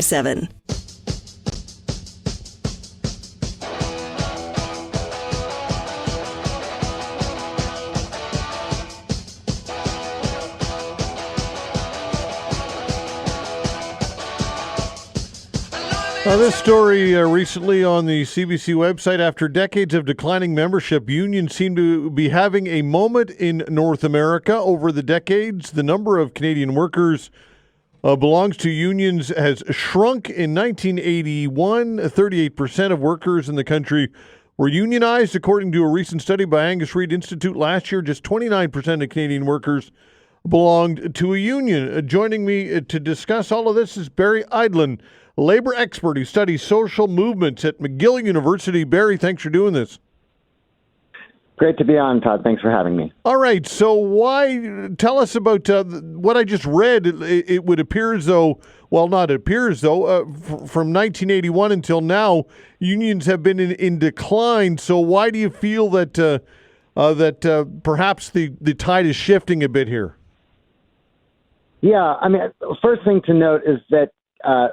7. This story recently on the CBC website. After decades of declining membership, unions seem to be having a moment in North America. Over the decades, the number of Canadian workers belongs to unions has shrunk. In 1981, 38% of workers in the country were unionized. According to a recent study by Angus Reid Institute last year, just 29% of Canadian workers belonged to a union. Joining me to discuss all of this is Barry Eidlin, labor expert who studies social movements at McGill University. Barry, thanks for doing this. Great to be on, Todd. Thanks for having me. All right. So tell us about what I just read. It would appear as though, well, not appears though, from 1981 until now, unions have been in decline. So why do you feel that perhaps the tide is shifting a bit here? Yeah, I mean, first thing to note is that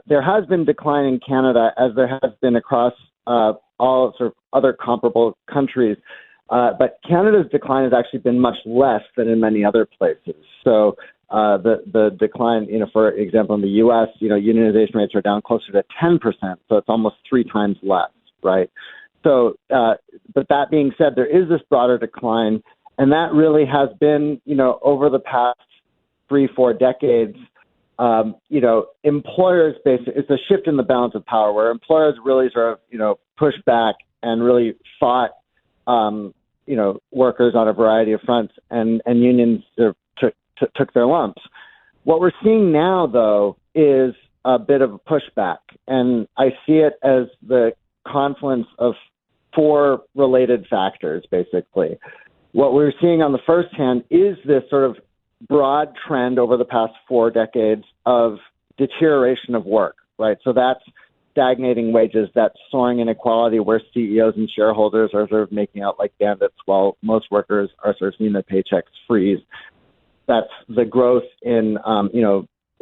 there has been decline in Canada, as there has been across all sort of other comparable countries. But Canada's decline has actually been much less than in many other places. So the decline, for example, in the U.S., unionization rates are down closer to 10%. So it's almost 3 times less, right? So, but that being said, there is this broader decline, and that really has been, over the past 3-4 decades. Employers basically, it's a shift in the balance of power where employers really sort of, pushed back and really fought, workers on a variety of fronts, and unions sort of took their lumps. What we're seeing now, though, is a bit of a pushback, and I see it as the confluence of 4 related factors, basically. What we're seeing on the first hand is this sort of broad trend over the past 4 decades of deterioration of work, right? So that's stagnating wages, that's soaring inequality where CEOs and shareholders are sort of making out like bandits while most workers are sort of seeing their paychecks freeze. That's the growth in,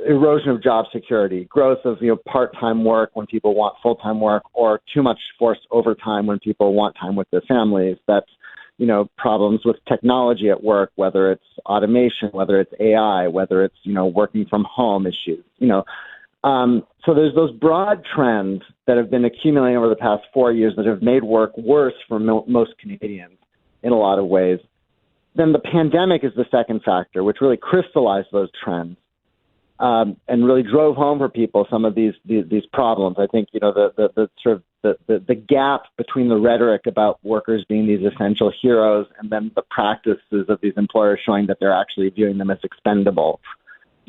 erosion of job security, growth of, part-time work when people want full-time work, or too much forced overtime when people want time with their families. That's problems with technology at work, whether it's automation, whether it's AI, whether it's, working from home issues, So there's those broad trends that have been accumulating over the past 4 years that have made work worse for most Canadians in a lot of ways. Then the pandemic is the second factor, which really crystallized those trends and really drove home for people some of these problems. I think, the sort of the gap between the rhetoric about workers being these essential heroes and then the practices of these employers showing that they're actually viewing them as expendable.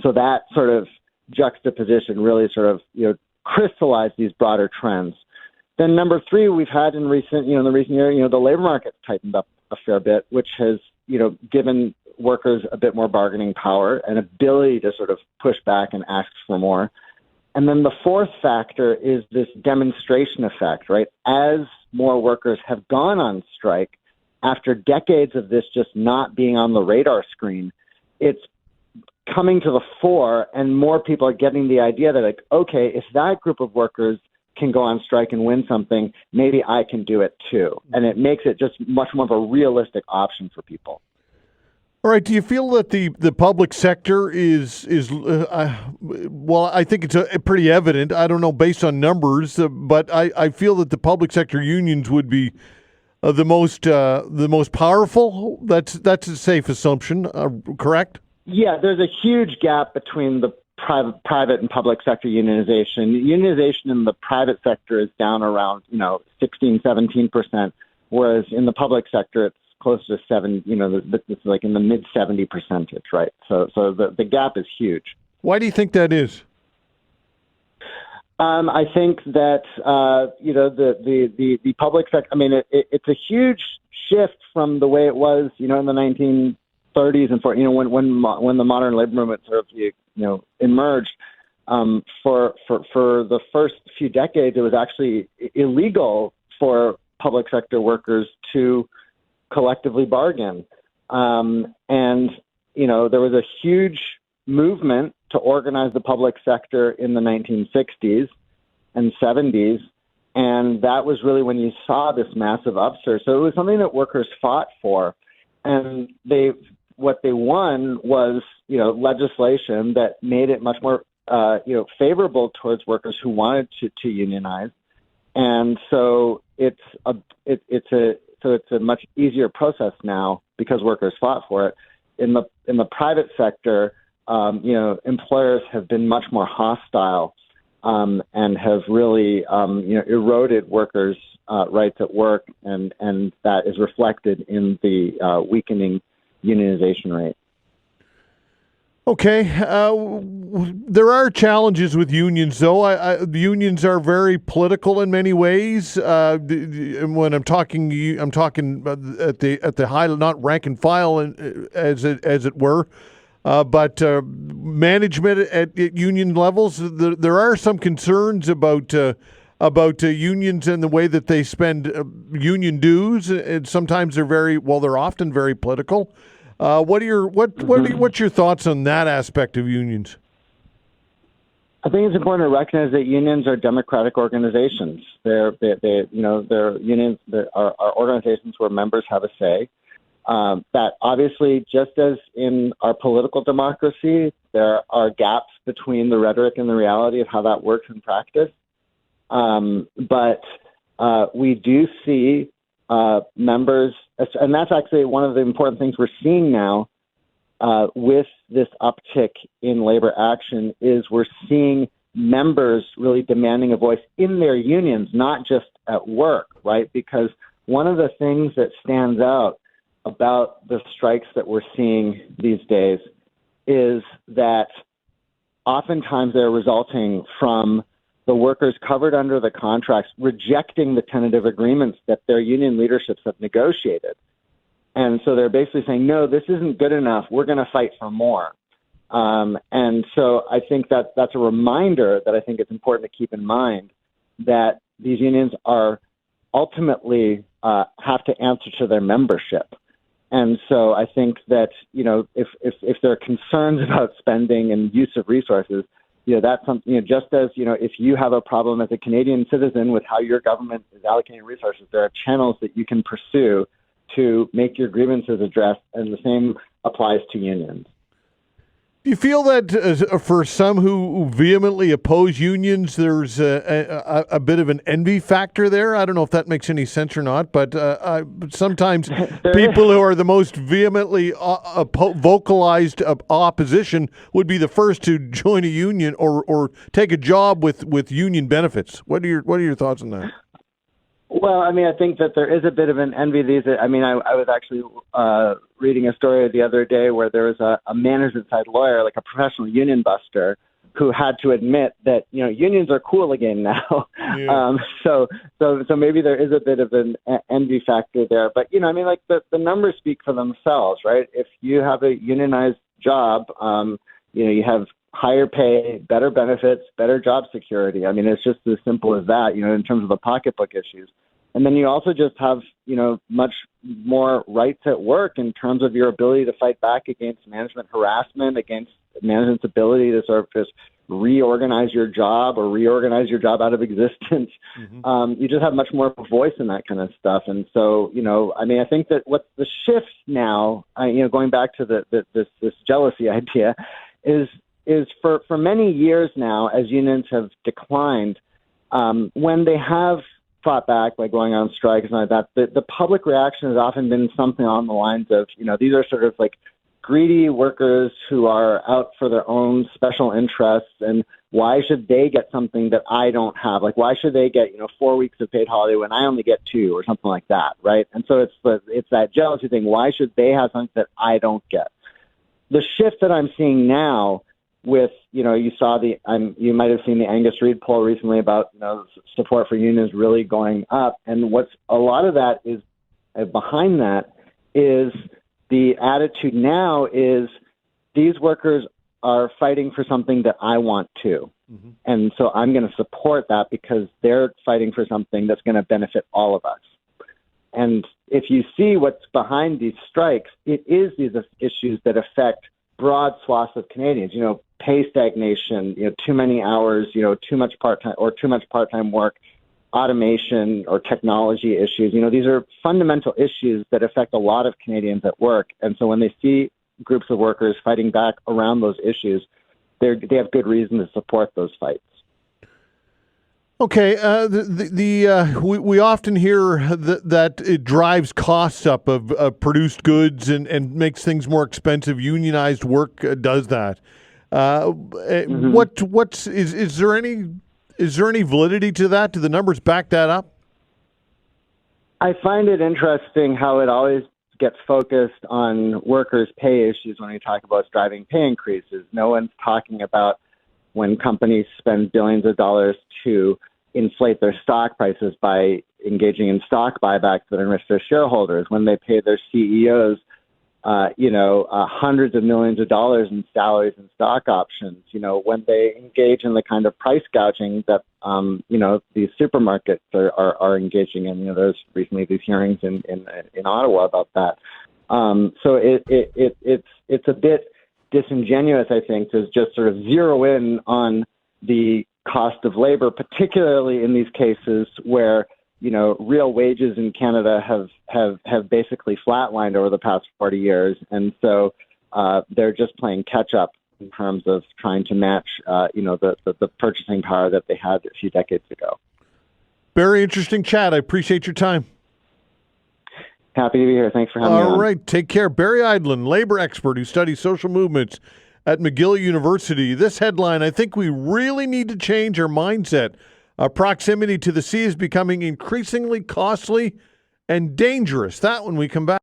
So that sort of juxtaposition really sort of, crystallized these broader trends. Then number 3, we've had in the recent year, the labor market's tightened up a fair bit, which has, given workers a bit more bargaining power and ability to sort of push back and ask for more. And then the fourth factor is this demonstration effect, right? As more workers have gone on strike, after decades of this just not being on the radar screen, it's coming to the fore, and more people are getting the idea that, like, okay, if that group of workers can go on strike and win something, maybe I can do it too. And it makes it just much more of a realistic option for people. All right. Do you feel that the public sector is well, I think it's pretty evident. I don't know based on numbers, but I feel that the public sector unions would be the most powerful. That's a safe assumption, correct? Yeah, there's a huge gap between the private and public sector unionization. Unionization in the private sector is down around 16-17%, whereas in the public sector it's close to 7. It's like in the mid 70%, right? So the gap is huge. Why do you think that is? I think that the public sector. I mean, it's a huge shift from the way it was, in the 1930s and when the modern labor movement sort of emerged. For the first few decades, it was actually illegal for public sector workers to collectively bargain, and there was a huge movement to organize the public sector in the 1960s and 70s, and that was really when you saw this massive upsurge. So it was something that workers fought for, and what they won was, legislation that made it much more, favorable towards workers who wanted to unionize, and so it's a much easier process now because workers fought for it. In the private sector, employers have been much more hostile and have really eroded workers' rights at work, and that is reflected in the weakening unionization rate. Okay. There are challenges with unions, though. The unions are very political in many ways. When I'm talking at the high, not rank and file, as it were, but management at union levels. There are some concerns about unions and the way that they spend union dues. And sometimes they're often very political. What's your thoughts on that aspect of unions? I think it's important to recognize that unions are democratic organizations. They're unions that are organizations where members have a say. That obviously, just as in our political democracy, there are gaps between the rhetoric and the reality of how that works in practice. But we do see members, and that's actually one of the important things we're seeing now with this uptick in labor action, is we're seeing members really demanding a voice in their unions, not just at work, right? Because one of the things that stands out about the strikes that we're seeing these days is that oftentimes they're resulting from the workers covered under the contracts rejecting the tentative agreements that their union leaderships have negotiated. And so they're basically saying, no, this isn't good enough. We're going to fight for more. And so I think that's a reminder that I think it's important to keep in mind, that these unions are ultimately have to answer to their membership. And so I think that, if there are concerns about spending and use of resources, that's something, just as, if you have a problem as a Canadian citizen with how your government is allocating resources, there are channels that you can pursue to make your grievances addressed, and the same applies to unions. Do you feel that for some who vehemently oppose unions, there's a bit of an envy factor there? I don't know if that makes any sense or not, but sometimes people who are the most vehemently vocalized opposition would be the first to join a union or take a job with union benefits. What are your thoughts on that? Well, I think that there is a bit of an envy these days. I was actually reading a story the other day where there was a management side lawyer, like a professional union buster, who had to admit that, unions are cool again now. Yeah. So maybe there is a bit of an envy factor there. But, the numbers speak for themselves, right? If you have a unionized job, you have higher pay, better benefits, better job security. It's just as simple as that, in terms of the pocketbook issues. And then you also just have, much more rights at work in terms of your ability to fight back against management harassment, against management's ability to sort of just reorganize your job or reorganize your job out of existence. Mm-hmm. You just have much more of a voice in that kind of stuff. And so, I think that what the shift now, going back to this jealousy idea, is for many years now, as unions have declined, when they have fought back by going on strikes and like that, the public reaction has often been something on the lines of, these are sort of like greedy workers who are out for their own special interests, and why should they get something that I don't have? Like, why should they get, 4 weeks of paid holiday when I only get 2, or something like that, right? And so it's that jealousy thing. Why should they have something that I don't get? The shift that I'm seeing now with, you might have seen the Angus Reid poll recently about, support for unions really going up. And what's a lot of that is behind that is the attitude now is these workers are fighting for something that I want too. Mm-hmm. And so I'm going to support that because they're fighting for something that's going to benefit all of us. And if you see what's behind these strikes, it is these issues that affect broad swaths of Canadians. Pay stagnation, too many hours, too much part-time work, automation or technology issues. These are fundamental issues that affect a lot of Canadians at work. And so when they see groups of workers fighting back around those issues, they have good reason to support those fights. Okay, we often hear that it drives costs up of produced goods and makes things more expensive. Unionized work does that. Is there any validity to that? Do the numbers back that up? I find it interesting how it always gets focused on workers' pay issues when we talk about driving pay increases. No one's talking about when companies spend billions of dollars to inflate their stock prices by engaging in stock buybacks that enrich their shareholders, when they pay their CEOs, hundreds of millions of dollars in salaries and stock options, when they engage in the kind of price gouging that, these supermarkets are engaging in. There's recently these hearings in Ottawa about that. So it's a bit disingenuous, I think, to just sort of zero in on the cost of labor, particularly in these cases where real wages in Canada have basically flatlined over the past 40 years, and so they're just playing catch up in terms of trying to match the purchasing power that they had a few decades ago. Very interesting chat. I appreciate your time. Happy to be here. Thanks for having me on. All right, take care. Barry Eidlin, labor expert who studies social movements at McGill University. This headline: I think we really need to change our mindset. Proximity to the sea is becoming increasingly costly and dangerous. That when we come back.